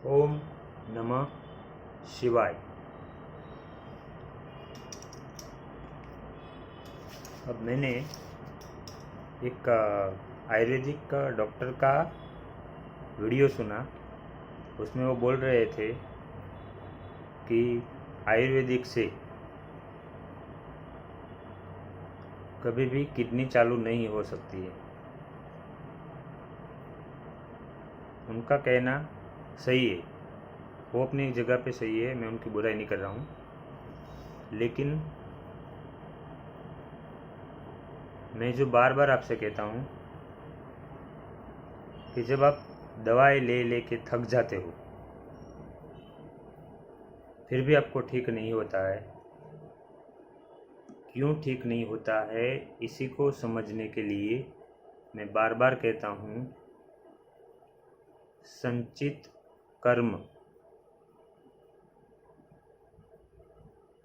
ओम नमः शिवाय। अब मैंने एक आयुर्वेदिक डॉक्टर का वीडियो सुना। उसमें वो बोल रहे थे कि आयुर्वेदिक से कभी भी किडनी चालू नहीं हो सकती है। उनका कहना सही है, वो अपनी जगह पे सही है, मैं उनकी बुराई नहीं कर रहा हूँ। लेकिन मैं जो बार बार आपसे कहता हूँ कि जब आप दवाई ले ले के थक जाते हो, फिर भी आपको ठीक नहीं होता है, क्यों ठीक नहीं होता है, इसी को समझने के लिए मैं बार बार कहता हूँ, संचित कर्म।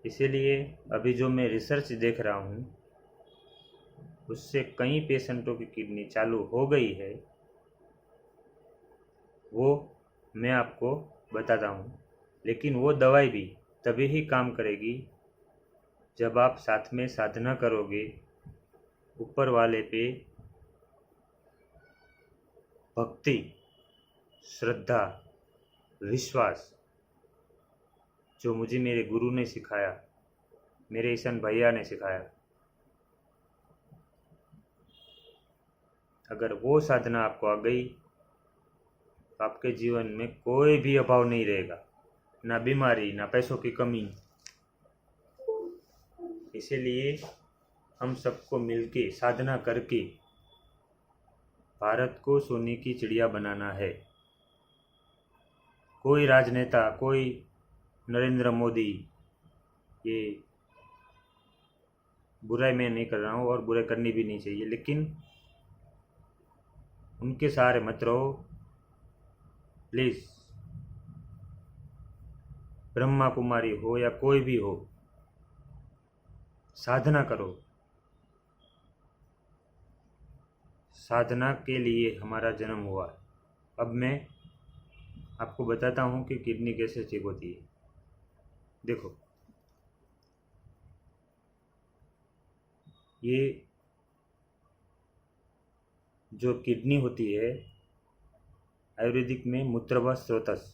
इसीलिए अभी जो मैं रिसर्च देख रहा हूँ, उससे कई पेशेंटों की किडनी चालू हो गई है, वो मैं आपको बताता हूँ। लेकिन वो दवाई भी तभी ही काम करेगी जब आप साथ में साधना करोगे, ऊपर वाले पे भक्ति, श्रद्धा, विश्वास, जो मुझे मेरे गुरु ने सिखाया, मेरे ईशान भैया ने सिखाया। अगर वो साधना आपको आ गई तो आपके जीवन में कोई भी अभाव नहीं रहेगा, ना बीमारी, ना पैसों की कमी। इसीलिए हम सबको मिलके साधना करके भारत को सोने की चिड़िया बनाना है। कोई राजनेता, कोई नरेंद्र मोदी, ये बुराई मैं नहीं कर रहा हूँ और बुराई करनी भी नहीं चाहिए, लेकिन उनके सहारे मत रहो प्लीज़। ब्रह्मा कुमारी हो या कोई भी हो, साधना करो। साधना के लिए हमारा जन्म हुआ। अब मैं आपको बताता हूँ कि किडनी कैसे ठीक होती है। देखो, ये जो किडनी होती है, आयुर्वेदिक में मूत्रवा स्रोतस,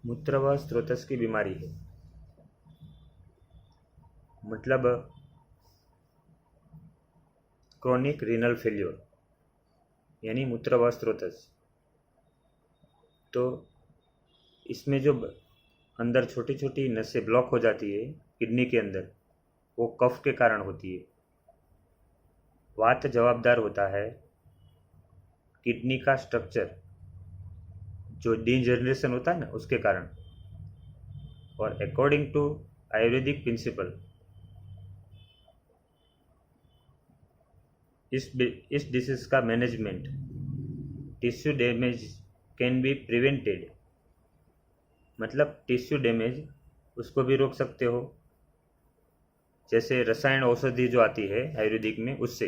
मूत्रवा स्रोतस की बीमारी है। मतलब क्रोनिक रीनल फेल्योर, यानी मूत्रवा स्रोतस। तो इसमें जो अंदर छोटी छोटी नसें ब्लॉक हो जाती है किडनी के अंदर, वो कफ के कारण होती है। वात जवाबदार होता है किडनी का स्ट्रक्चर, जो डीजनरेशन होता है ना, उसके कारण। और अकॉर्डिंग टू आयुर्वेदिक प्रिंसिपल, इस डिसीज का management, tissue damage can be prevented. मतलब टिश्यू डैमेज उसको भी रोक सकते हो, जैसे रसायन औषधि जो आती है आयुर्वेदिक में, उससे।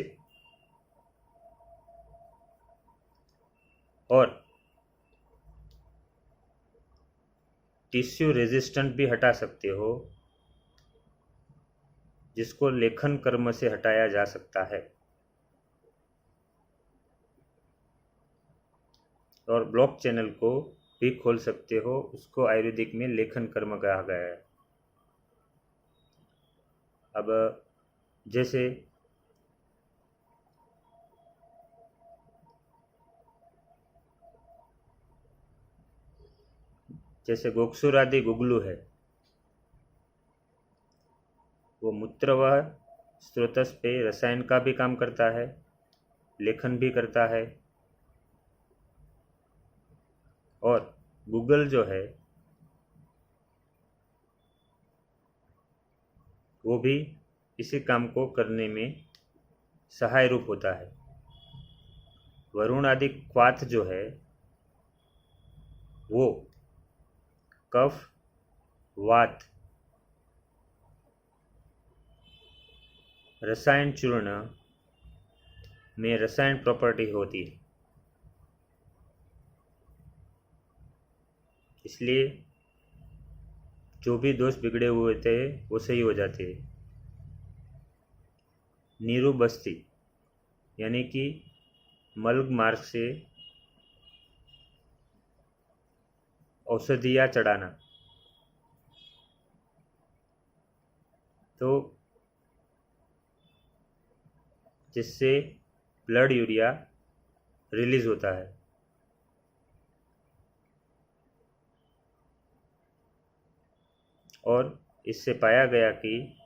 और टिश्यू रेजिस्टेंट भी हटा सकते हो, जिसको लेखन कर्म से हटाया जा सकता है। और ब्लॉक चैनल को भी खोल सकते हो, उसको आयुर्वेदिक में लेखन कर्म कहा गया है। अब जैसे जैसे गोक्षुर आदि गुगलू है, वो मूत्रवाह स्रोतस पे रसायन का भी काम करता है, लेखन भी करता है। और गूगल जो है, वो भी इसी काम को करने में सहाय रूप होता है। वरुण आदि क्वाथ जो है, वो कफ, वात, रसायन चूर्ण, में रसायन प्रॉपर्टी होती है, इसलिए जो भी दोष बिगड़े हुए थे वो सही हो जाते हैं। नीरू बस्ती यानी कि मलग मार्ग से औषधियाँ चढ़ाना, तो जिससे ब्लड यूरिया रिलीज होता है। और इससे पाया गया कि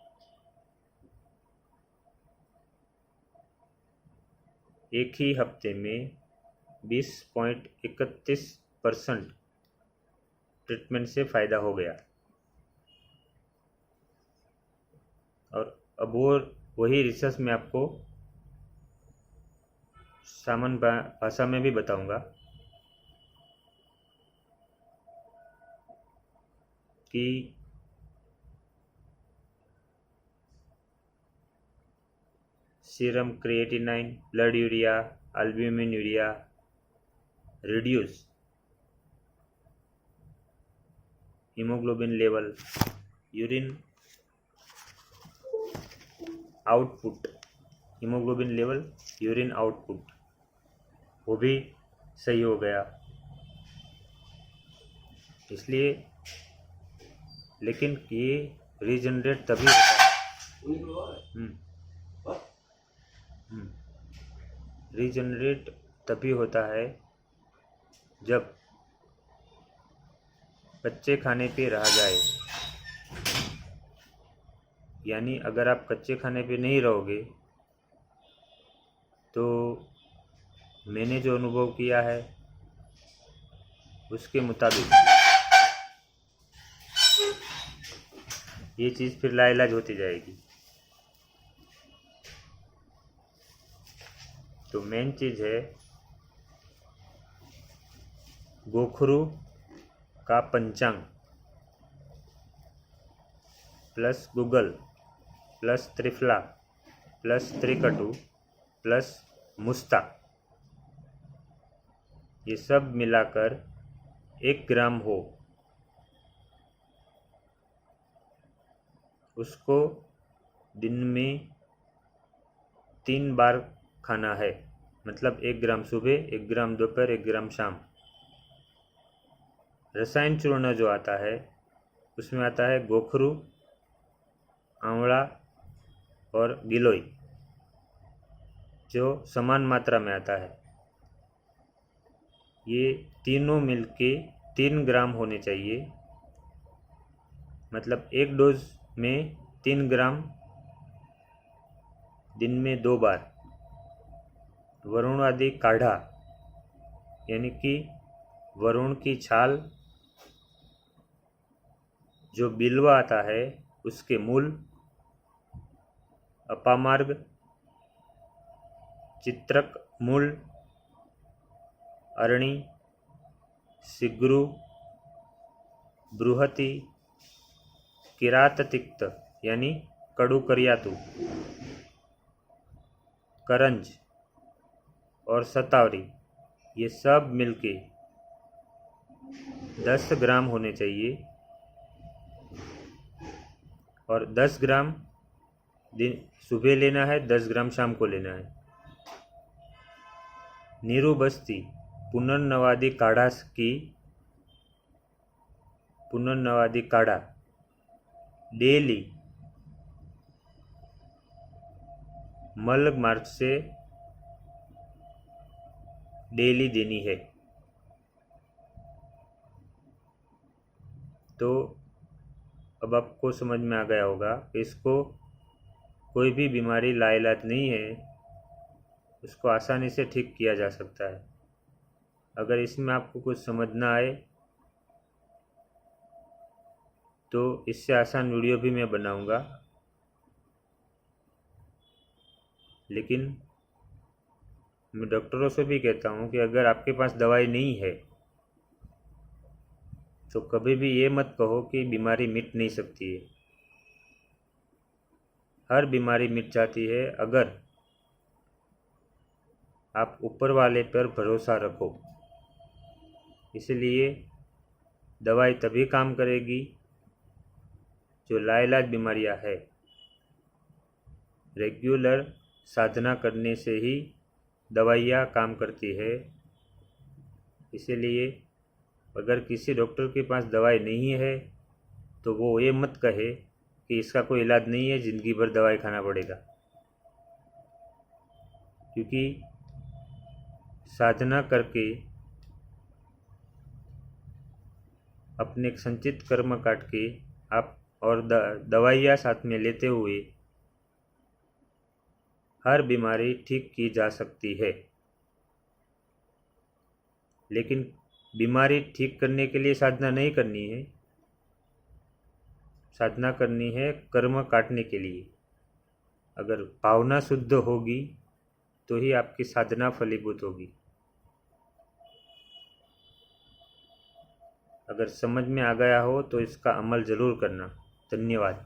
एक ही हफ्ते में 20.31% ट्रीटमेंट से फ़ायदा हो गया। और अब वही रिसर्च में आपको सामान्य भाषा में भी बताऊंगा कि serum creatinine, blood urea, albumin urea reduce, haemoglobin level, urine output, haemoglobin level, urine output वो भी सही हो गया। इसलिए लेकिन ये रीजनरेट तभी होता है, रीजनरेट तभी होता है जब कच्चे खाने पे रहा जाए। यानी अगर आप कच्चे खाने पे नहीं रहोगे तो मैंने जो अनुभव किया है उसके मुताबिक ये चीज़ फिर लाइलाज होती जाएगी। तो मेन चीज़ है गोखरू का पंचांग प्लस गूगल प्लस त्रिफला प्लस त्रिकटु प्लस मुस्ता, ये सब मिलाकर 1 ग्राम हो, उसको दिन में 3 बार खाना है। मतलब 1 ग्राम सुबह, 1 ग्राम दोपहर, 1 ग्राम शाम। रसायन चूर्ण जो आता है उसमें आता है गोखरू, आंवला और गिलोय, जो समान मात्रा में आता है। ये तीनों मिलके 3 ग्राम होने चाहिए। मतलब एक डोज में 3 ग्राम दिन में 2 बार। वरुण आदि काढ़ा यानी कि वरुण की छाल, जो बिल्वा आता है उसके मूल, अपामार्ग, चित्रक मूल, अरणी, सिगरू, बृहति, किराततिक्त यानी कड़ू करियातु, करंज और सतावरी, ये सब मिलके 10 ग्राम होने चाहिए। और 10 ग्राम दिन सुबह लेना है, 10 ग्राम शाम को लेना है। नीरू बस्ती पुनर्नवादी काढ़ा डेली मलग मार्च से डेली देनी है। तो अब आपको समझ में आ गया होगा, इसको कोई भी बीमारी लाइलाज नहीं है, उसको आसानी से ठीक किया जा सकता है। अगर इसमें आपको कुछ समझ ना आए तो इससे आसान वीडियो भी मैं बनाऊंगा, लेकिन मैं डॉक्टरों से भी कहता हूँ कि अगर आपके पास दवाई नहीं है तो कभी भी ये मत कहो कि बीमारी मिट नहीं सकती है। हर बीमारी मिट जाती है अगर आप ऊपर वाले पर भरोसा रखो। इसलिए दवाई तभी काम करेगी जो लाइलाज बीमारियां है। रेगुलर साधना करने से ही दवाइयाँ काम करती है। इसीलिए अगर किसी डॉक्टर के पास दवाई नहीं है तो वो ये मत कहे कि इसका कोई इलाज नहीं है, ज़िंदगी भर दवाई खाना पड़ेगा। क्योंकि साधना करके अपने संचित कर्म काट के आप और दवाइयाँ साथ में लेते हुए हर बीमारी ठीक की जा सकती है। लेकिन बीमारी ठीक करने के लिए साधना नहीं करनी है, साधना करनी है कर्म काटने के लिए। अगर भावना शुद्ध होगी तो ही आपकी साधना फलीभूत होगी। अगर समझ में आ गया हो तो इसका अमल ज़रूर करना। धन्यवाद।